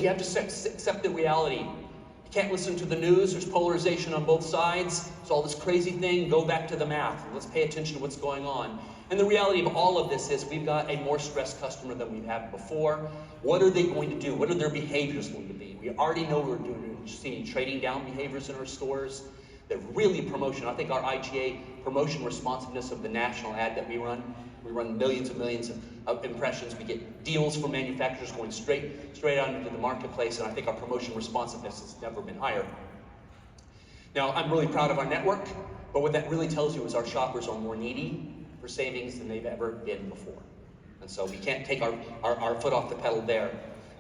You have to accept the reality. You can't listen to the news. There's polarization on both sides. It's all this crazy thing. Go back to the math. Let's pay attention to what's going on. And the reality of all of this is we've got a more stressed customer than we've had before. What are they going to do? What are their behaviors going to be? We already know we're seeing trading down behaviors in our stores. They're really promotion. I think our IGA promotion responsiveness of the national ad that we run millions and millions of impressions. We get deals from manufacturers going straight out into the marketplace, and I think our promotion responsiveness has never been higher. Now, I'm really proud of our network, but what that really tells you is our shoppers are more needy for savings than they've ever been before. And so we can't take our foot off the pedal there.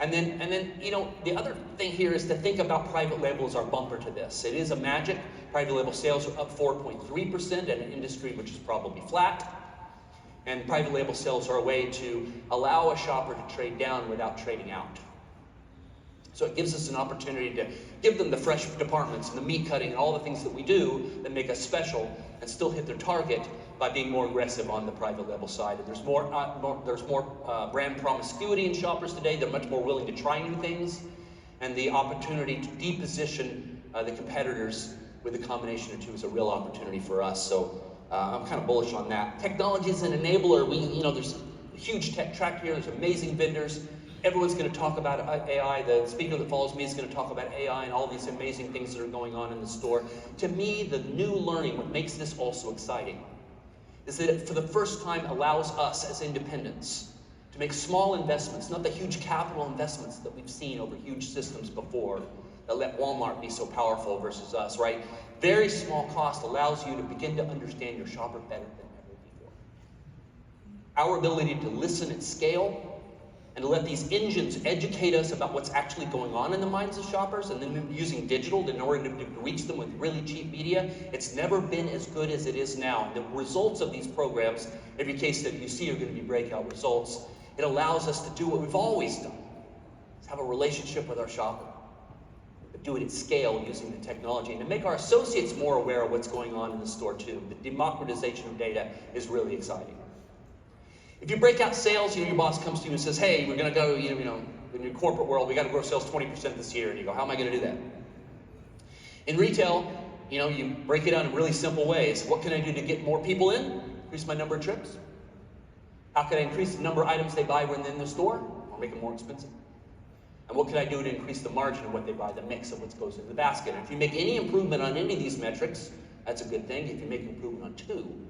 And then, you know, the other thing here is to think about private label as our bumper to this. It is a magic. Private label sales are up 4.3% in an industry which is probably flat. And private label sales are a way to allow a shopper to trade down without trading out. So it gives us an opportunity to give them the fresh departments and the meat cutting and all the things that we do that make us special and still hit their target by being more aggressive on the private label side. And there's more brand promiscuity in shoppers today. They're much more willing to try new things, and the opportunity to deposition the competitors with a combination of two is a real opportunity for us. So I'm kind of bullish on that. Technology is an enabler. There's a huge tech track here. There's amazing vendors. Everyone's going to talk about AI. The speaker that follows me is going to talk about AI and all these amazing things that are going on in the store. To me, the new learning, what makes this also exciting, is that it, for the first time, allows us as independents to make small investments, not the huge capital investments that we've seen over huge systems before that let Walmart be so powerful versus us, right? Very small cost allows you to begin to understand your shopper better than ever before. Our ability to listen at scale and to let these engines educate us about what's actually going on in the minds of shoppers, and then using digital in order to reach them with really cheap media, it's never been as good as it is now. And the results of these programs, every case that you see, are going to be breakout results. It allows us to do what we've always done, is have a relationship with our shopper, but do it at scale using the technology, and to make our associates more aware of what's going on in the store too. The democratization of data is really exciting. If you break out sales, your boss comes to you and says, hey, we're going to go, in your corporate world, we got to grow sales 20% this year. And you go, how am I going to do that? In retail, you break it out in really simple ways. What can I do to get more people in? Increase my number of trips. How can I increase the number of items they buy when they're in the store? Or make them more expensive. And what can I do to increase the margin of what they buy, the mix of what goes in the basket? And if you make any improvement on any of these metrics, that's a good thing. If you make improvement on two,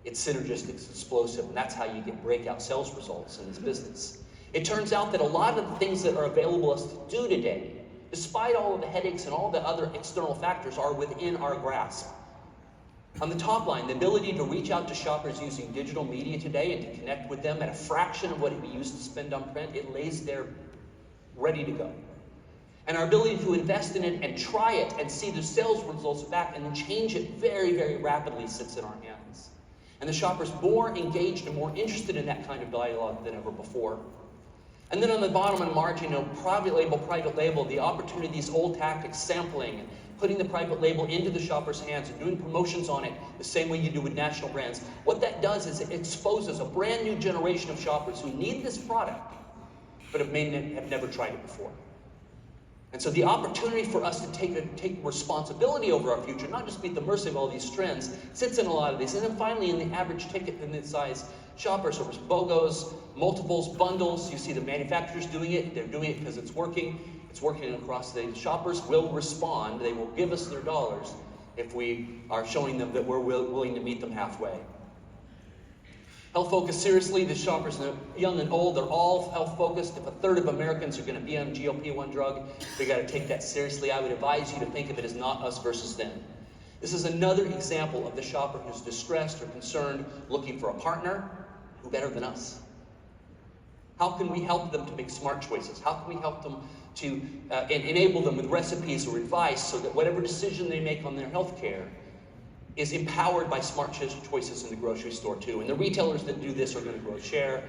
it's synergistic, it's explosive, and that's how you get breakout sales results in this business. It turns out that a lot of the things that are available to us to do today, despite all of the headaches and all the other external factors, are within our grasp. On the top line, the ability to reach out to shoppers using digital media today and to connect with them at a fraction of what we used to spend on print, it lays there ready to go. And our ability to invest in it and try it and see the sales results back and then change it very, very rapidly sits in our hands. And the shopper's more engaged and more interested in that kind of dialogue than ever before. And then on the bottom and margin, private label, the opportunity, these old tactics, sampling, and putting the private label into the shopper's hands and doing promotions on it the same way you do with national brands. What that does is it exposes a brand new generation of shoppers who need this product, but have never tried it before. And so the opportunity for us to take responsibility over our future, not just be at the mercy of all these trends, sits in a lot of these. And then finally, in the average ticket and mid-size shoppers, so there's BOGOs, multiples, bundles. You see the manufacturers doing it. They're doing it because it's working. It's working across the shoppers will respond. They will give us their dollars if we are showing them that we're willing to meet them halfway. Health focused, seriously, the shoppers, young and old, they're all health focused. If a third of Americans are going to be on a GLP-1 drug, they got to take that seriously. I would advise you to think of it as not us versus them. This is another example of the shopper who's distressed or concerned, looking for a partner. Who better than us? How can we help them to make smart choices? How can we help them to enable them with recipes or advice so that whatever decision they make on their health care is empowered by smart choices in the grocery store too. And the retailers that do this are going to grow share.